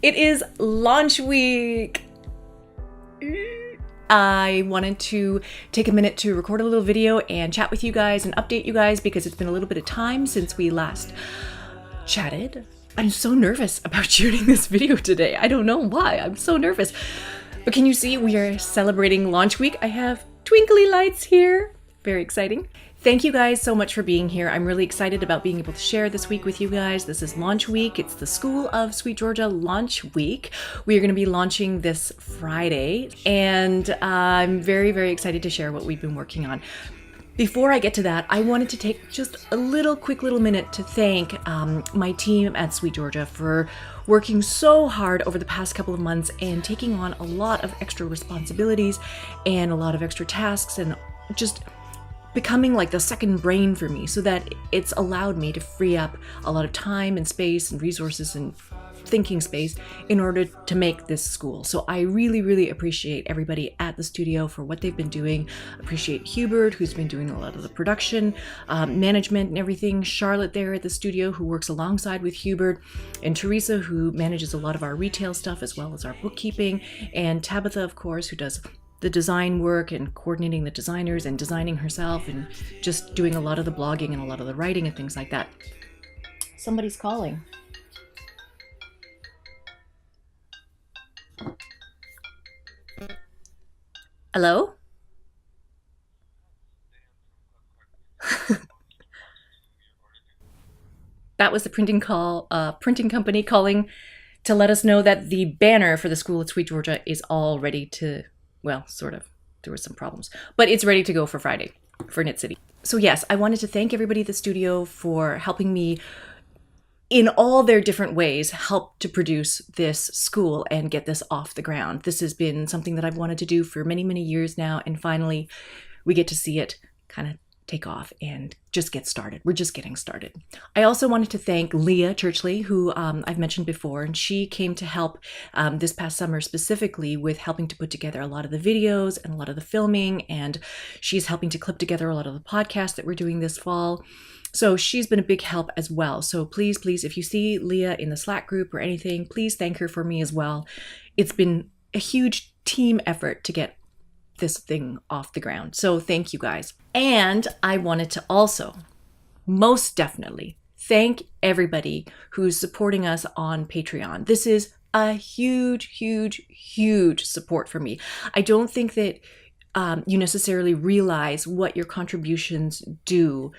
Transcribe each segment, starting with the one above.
It is launch week. I wanted to take a minute to record a little video and chat with you guys and update you guys because it's been a little bit of time since we last chatted. I'm so nervous about shooting this video today. I don't know why. I'm so nervous. But can you see we are celebrating launch week? I have twinkly lights here. Very exciting. Thank you guys so much for being here. I'm really excited about being able to share this week with you guys. This is launch week. It's the School of SweetGeorgia launch week. We are going to be launching this Friday, and I'm very, very excited to share what we've been working on. Before I get to that, I wanted to take just a quick little minute to thank my team at SweetGeorgia for working so hard over the past couple of months and taking on a lot of extra responsibilities and a lot of extra tasks and just becoming like the second brain for me, so that it's allowed me to free up a lot of time and space and resources and thinking space in order to make this school. So I really, really appreciate everybody at the studio for what they've been doing. Appreciate Hubert, who's been doing a lot of the production, management and everything. Charlotte there at the studio, who works alongside with Hubert, and Teresa, who manages a lot of our retail stuff as well as our bookkeeping, and Tabitha, of course, who does the design work and coordinating the designers and designing herself and just doing a lot of the blogging and a lot of the writing and things like that. Somebody's calling. Hello? That was the printing company calling to let us know that the banner for the School of SweetGeorgia is all ready to, well, sort of. There were some problems, but it's ready to go for Friday for Knit City. So yes, I wanted to thank everybody at the studio for helping me in all their different ways, help to produce this school and get this off the ground. This has been something that I've wanted to do for many, many years now, and finally we get to see it kind of take off and just get started. We're just getting started. I also wanted to thank Leah Churchley, who I've mentioned before, and she came to help this past summer specifically with helping to put together a lot of the videos and a lot of the filming, and she's helping to clip together a lot of the podcasts that we're doing this fall. So she's been a big help as well. So please, if you see Leah in the Slack group or anything, please thank her for me as well. It's been a huge team effort to get this thing off the ground. So thank you guys. And I wanted to also, most definitely, thank everybody who's supporting us on Patreon. This is a huge, huge, huge support for me. I don't think that you necessarily realize what your contributions do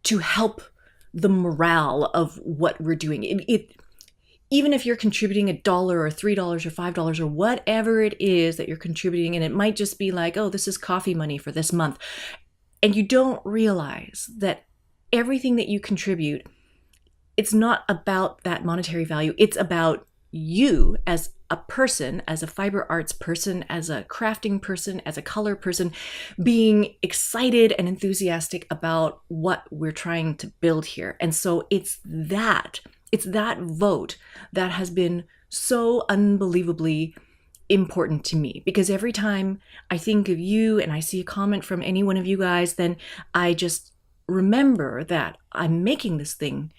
to help the morale of what we're doing. Even if you're contributing $1 or $3 or $5 or whatever it is that you're contributing, and it might just be like, oh, this is coffee money for this month, and you don't realize that everything that you contribute, it's not about that monetary value. It's about you as a person, as a fiber arts person, as a crafting person, as a color person, being excited and enthusiastic about what we're trying to build here. And so it's that vote that has been so unbelievably important to me, because every time I think of you and I see a comment from any one of you guys, then I just remember that I'm making this thing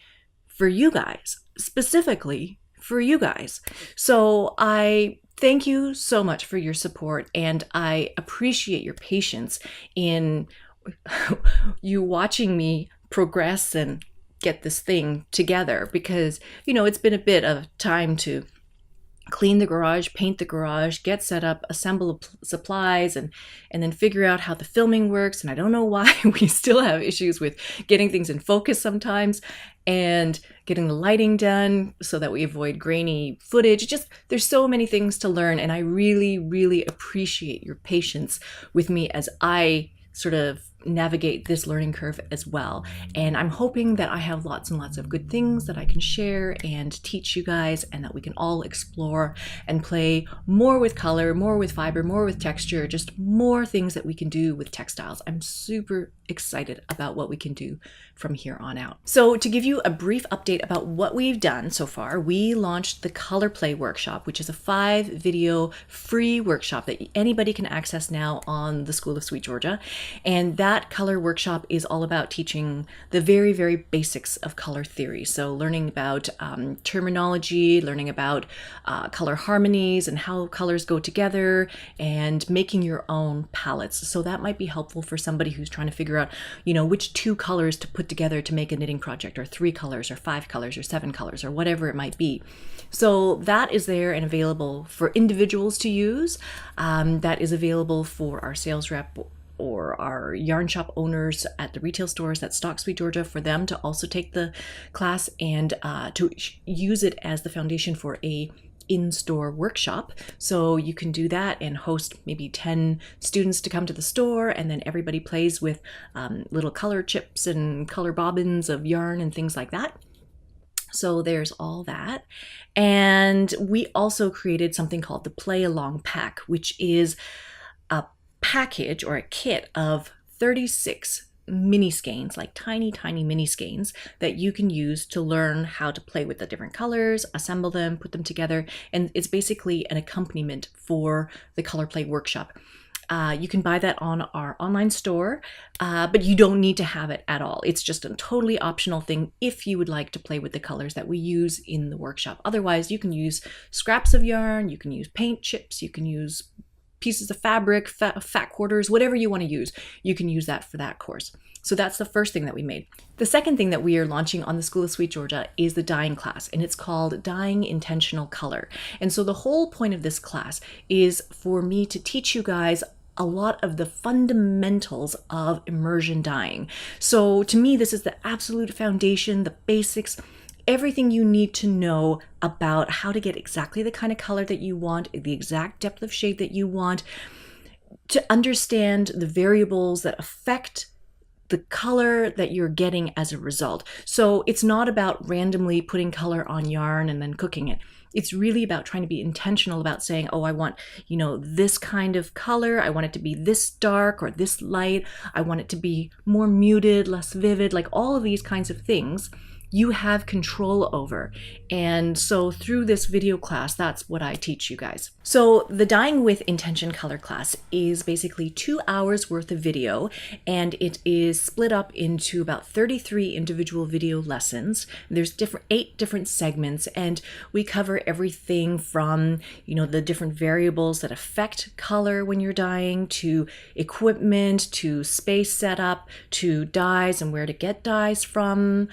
for you guys, specifically for you guys. So I thank you so much for your support, and I appreciate your patience in you watching me progress and get this thing together, because, you know, it's been a bit of time to clean the garage, paint the garage, get set up, assemble supplies, and then figure out how the filming works. And I don't know why we still have issues with getting things in focus sometimes, and getting the lighting done so that we avoid grainy footage. Just, there's so many things to learn, and I really, really appreciate your patience with me as I sort of navigate this learning curve as well. And I'm hoping that I have lots and lots of good things that I can share and teach you guys, and that we can all explore and play more with color, more with fiber, more with texture, just more things that we can do with textiles. I'm super excited about what we can do from here on out. So to give you a brief update about what we've done so far, we launched the Color Play Workshop, which is a 5-video free workshop that anybody can access now on the School of SweetGeorgia. And that that color workshop is all about teaching the very, very basics of color theory. So learning about terminology, learning about color harmonies and how colors go together, and making your own palettes. So that might be helpful for somebody who's trying to figure out, which 2 colors to put together to make a knitting project, or 3 colors, or 5 colors, or 7 colors, or whatever it might be. So that is there and available for individuals to use. That is available for our sales rep or our yarn shop owners at the retail stores that stock SweetGeorgia, for them to also take the class and to use it as the foundation for a in-store workshop. So you can do that and host maybe 10 students to come to the store, and then everybody plays with little color chips and color bobbins of yarn and things like that. So there's all that. And we also created something called the Play Along Pack, which is a package or a kit of 36 mini skeins, like tiny mini skeins that you can use to learn how to play with the different colors, assemble them, put them together. And it's basically an accompaniment for the color play workshop. You can buy that on our online store, but you don't need to have it at all. It's just a totally optional thing if you would like to play with the colors that we use in the workshop. Otherwise, you can use scraps of yarn, you can use paint chips, you can use pieces of fabric, fat quarters, whatever you want to use. You can use that for that course. So that's the first thing that we made. The second thing that we are launching on the School of SweetGeorgia is the dyeing class, and it's called Dyeing Intentional Color. And so the whole point of this class is for me to teach you guys a lot of the fundamentals of immersion dyeing. So to me, this is the absolute foundation, the basics, everything you need to know about how to get exactly the kind of color that you want, the exact depth of shade that you want, to understand the variables that affect the color that you're getting as a result. So it's not about randomly putting color on yarn and then cooking it. It's really about trying to be intentional about saying, oh, I want, this kind of color. I want it to be this dark or this light. I want it to be more muted, less vivid, like all of these kinds of things you have control over. And so through this video class, that's what I teach you guys. So the Dyeing with Intention color class is basically 2 hours worth of video, and it is split up into about 33 individual video lessons. There's 8 different segments, and we cover everything from, the different variables that affect color when you're dyeing, to equipment, to space setup, to dyes and where to get dyes from,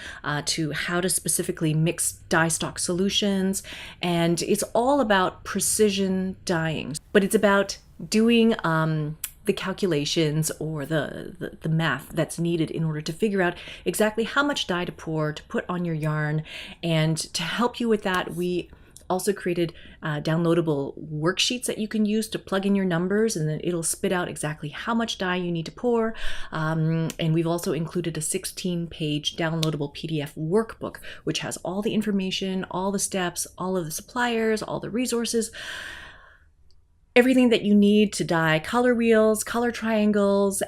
to how to specifically mix dye stock solutions. And it's all about precision dyeing, but it's about doing the calculations or the math that's needed in order to figure out exactly how much dye to pour, to put on your yarn. And to help you with that, we also created downloadable worksheets that you can use to plug in your numbers, and then it'll spit out exactly how much dye you need to pour. And we've also included a 16-page downloadable PDF workbook, which has all the information, all the steps, all of the suppliers, all the resources, everything that you need to dye color wheels, color triangles,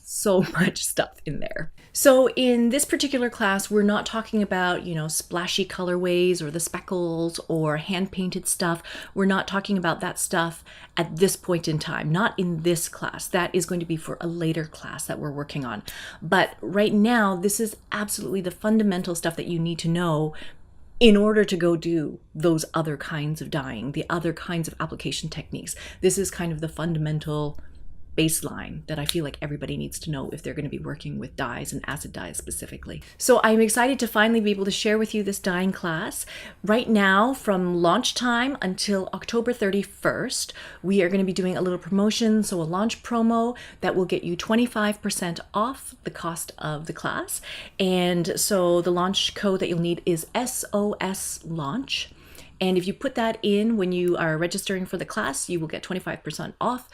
so much stuff in there. So in this particular class, we're not talking about, splashy colorways or the speckles or hand-painted stuff. We're not talking about that stuff at this point in time, not in this class. That is going to be for a later class that we're working on. But right now, this is absolutely the fundamental stuff that you need to know in order to go do those other kinds of dyeing, the other kinds of application techniques. This is kind of the fundamental baseline that I feel like everybody needs to know if they're going to be working with dyes and acid dyes specifically. So I'm excited to finally be able to share with you this dyeing class. Right now, from launch time until October 31st, we are going to be doing a little promotion, so a launch promo that will get you 25% off the cost of the class. And so the launch code that you'll need is SOS Launch. And if you put that in when you are registering for the class, you will get 25% off.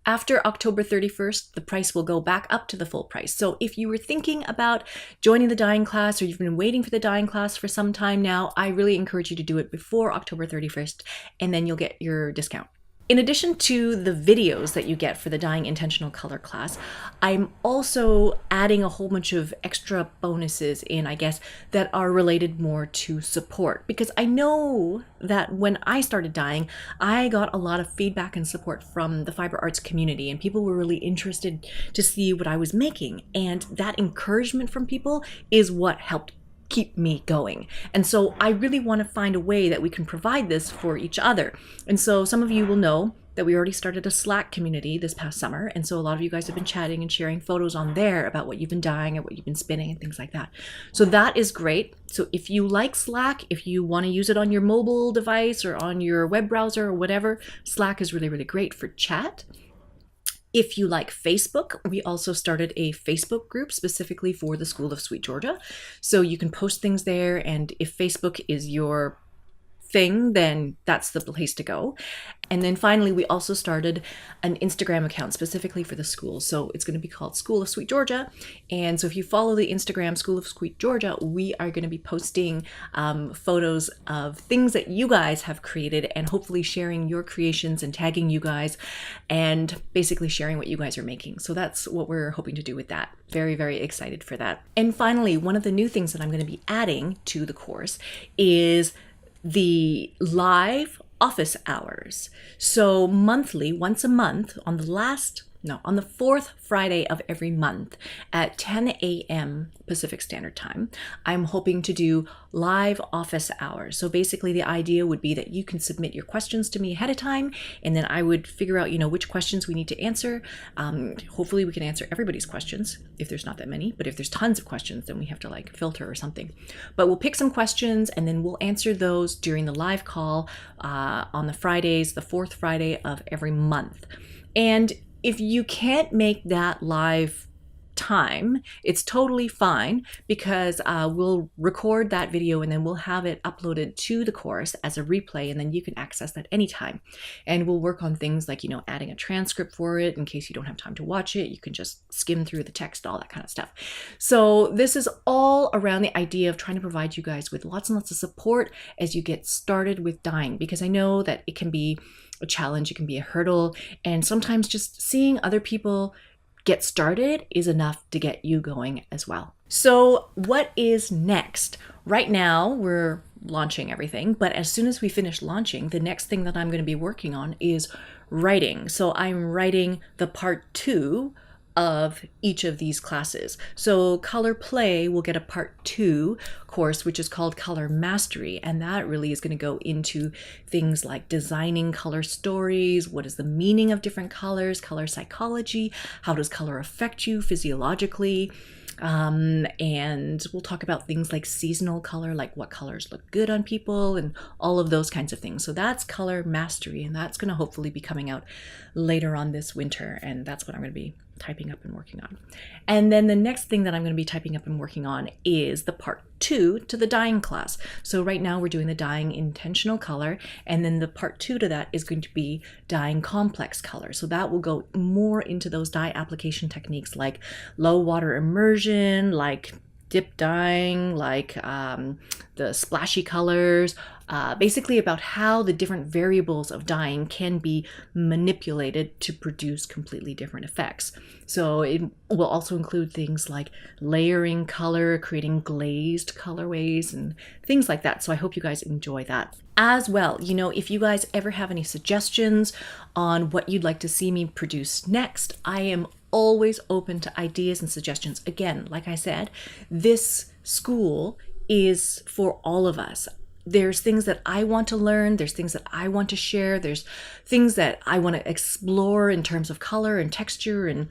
After October 31st, the price will go back up to the full price. So if you were thinking about joining the dyeing class, or you've been waiting for the dyeing class for some time now, I really encourage you to do it before October 31st, and then you'll get your discount. In addition to the videos that you get for the Dyeing Intentional Color class, I'm also adding a whole bunch of extra bonuses in, I guess, that are related more to support. Because I know that when I started dyeing, I got a lot of feedback and support from the fiber arts community, and people were really interested to see what I was making. And that encouragement from people is what helped keep me going. And so I really want to find a way that we can provide this for each other. And so some of you will know that we already started a Slack community this past summer. And so a lot of you guys have been chatting and sharing photos on there about what you've been dyeing and what you've been spinning and things like that. So that is great. So if you like Slack, if you want to use it on your mobile device or on your web browser or whatever, Slack is really, really great for chat. If you like Facebook, we also started a Facebook group specifically for the School of SweetGeorgia. So you can post things there, and if Facebook is your thing, then that's the place to go. And then finally, we also started an Instagram account specifically for the school. So it's going to be called School of SweetGeorgia. And so if you follow the Instagram School of SweetGeorgia, we are going to be posting photos of things that you guys have created and hopefully sharing your creations and tagging you guys and basically sharing what you guys are making. So that's what we're hoping to do with that. Very, very excited for that. And finally, one of the new things that I'm going to be adding to the course is the live office hours. So monthly, once a month, on the fourth Friday of every month at 10 a.m. Pacific Standard Time, I'm hoping to do live office hours. So basically the idea would be that you can submit your questions to me ahead of time, and then I would figure out, which questions we need to answer. Hopefully we can answer everybody's questions if there's not that many, but if there's tons of questions, then we have to filter or something. But we'll pick some questions and then we'll answer those during the live call on the Fridays, the fourth Friday of every month. And if you can't make that live time, it's totally fine, because we'll record that video and then we'll have it uploaded to the course as a replay, and then you can access that anytime. And we'll work on things like, adding a transcript for it in case you don't have time to watch it. You can just skim through the text, all that kind of stuff. So this is all around the idea of trying to provide you guys with lots and lots of support as you get started with dyeing, because I know that it can be a challenge, it can be a hurdle, and sometimes just seeing other people get started is enough to get you going as well. So what is next? Right now we're launching everything, but as soon as we finish launching, the next thing that I'm going to be working on is writing. So I'm writing the part 2 of each of these classes. So Color Play will get a part 2 course, which is called Color Mastery. And that really is going to go into things like designing color stories, what is the meaning of different colors, color psychology, how does color affect you physiologically, and we'll talk about things like seasonal color, like what colors look good on people and all of those kinds of things. So that's Color Mastery, and that's going to hopefully be coming out later on this winter, and that's what I'm going to be typing up and working on. And then the next thing that I'm going to be typing up and working on is the part 2 to the dyeing class. So right now we're doing the dyeing intentional color, and then the part 2 to that is going to be dyeing complex color. So that will go more into those dye application techniques like low water immersion, like dip dyeing, like the splashy colors, basically about how the different variables of dyeing can be manipulated to produce completely different effects. So it will also include things like layering color, creating glazed colorways, and things like that. So I hope you guys enjoy that. As well, if you guys ever have any suggestions on what you'd like to see me produce next, I am always open to ideas and suggestions. Again, like I said, this school is for all of us. There's things that I want to learn, there's things that I want to share, there's things that I want to explore in terms of color and texture and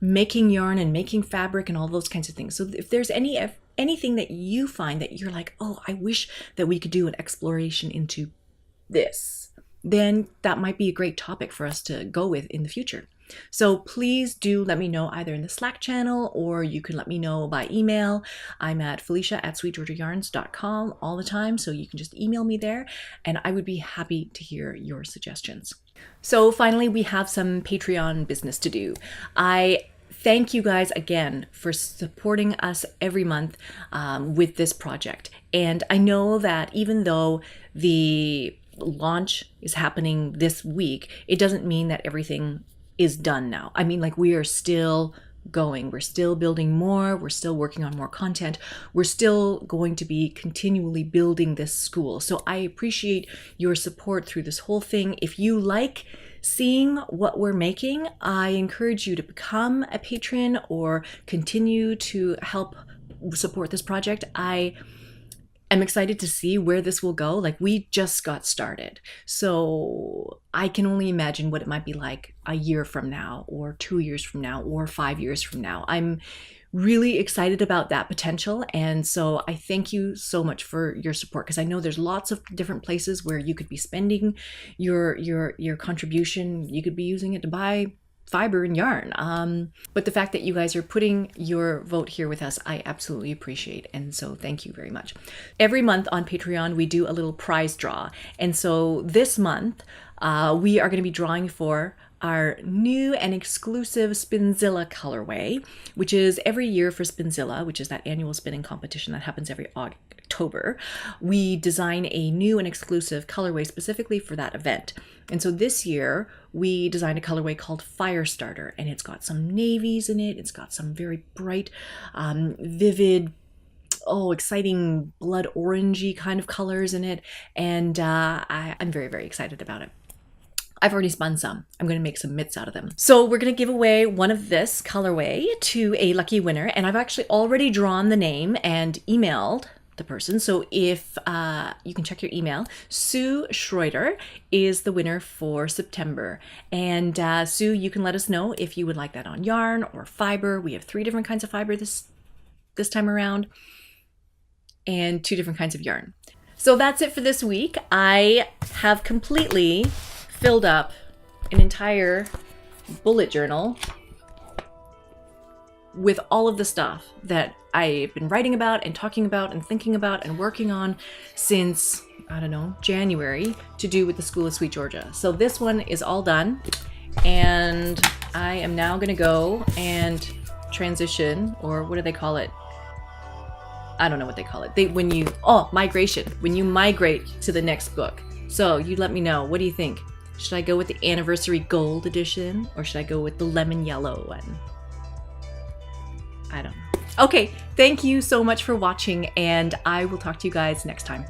making yarn and making fabric and all those kinds of things. So if there's anything that you find that you're like, oh, I wish that we could do an exploration into this, then that might be a great topic for us to go with in the future. So please do let me know either in the Slack channel, or you can let me know by email. I'm at felicia@sweetgeorgiayarns.com all the time, so you can just email me there, and I would be happy to hear your suggestions. So finally, we have some Patreon business to do. I thank you guys again for supporting us every month with this project. And I know that even though the launch is happening this week, it doesn't mean that everything is done now. I mean, like, we are still going. We're still building more. We're still working on more content. We're still going to be continually building this school. So I appreciate your support through this whole thing. If you like seeing what we're making, I encourage you to become a patron or continue to help support this project. I'm excited to see where this will go. Like, we just got started. So I can only imagine what it might be like a year from now, or 2 years from now, or 5 years from now. I'm really excited about that potential. And so I thank you so much for your support, because I know there's lots of different places where you could be spending your contribution. You could be using it to buy fiber and yarn. But the fact that you guys are putting your vote here with us, I absolutely appreciate. And so thank you very much. Every month on Patreon, we do a little prize draw. And so this month, we are going to be drawing for our new and exclusive Spinzilla colorway, which is every year for Spinzilla, which is that annual spinning competition that happens every October. We design a new and exclusive colorway specifically for that event. And so this year we designed a colorway called Firestarter, and it's got some navies in it. It's got some very bright, vivid, exciting blood orangey kind of colors in it. And I'm very, very excited about it. I've already spun some. I'm going to make some mitts out of them. So we're going to give away one of this colorway to a lucky winner. And I've actually already drawn the name and emailed the person. So if you can check your email, Sue Schroeder is the winner for September. And Sue, you can let us know if you would like that on yarn or fiber. We have 3 different kinds of fiber this time around, and 2 different kinds of yarn. So that's it for this week. I have completely filled up an entire bullet journal with all of the stuff that I've been writing about and talking about and thinking about and working on since, I don't know, January, to do with the School of SweetGeorgia. So this one is all done, and I am now going to go and transition, or what do they call it? I don't know what they call it. Migration. When you migrate to the next book. So you let me know. What do you think? Should I go with the Anniversary Gold Edition, or should I go with the Lemon Yellow one? I don't know. Okay, thank you so much for watching, and I will talk to you guys next time.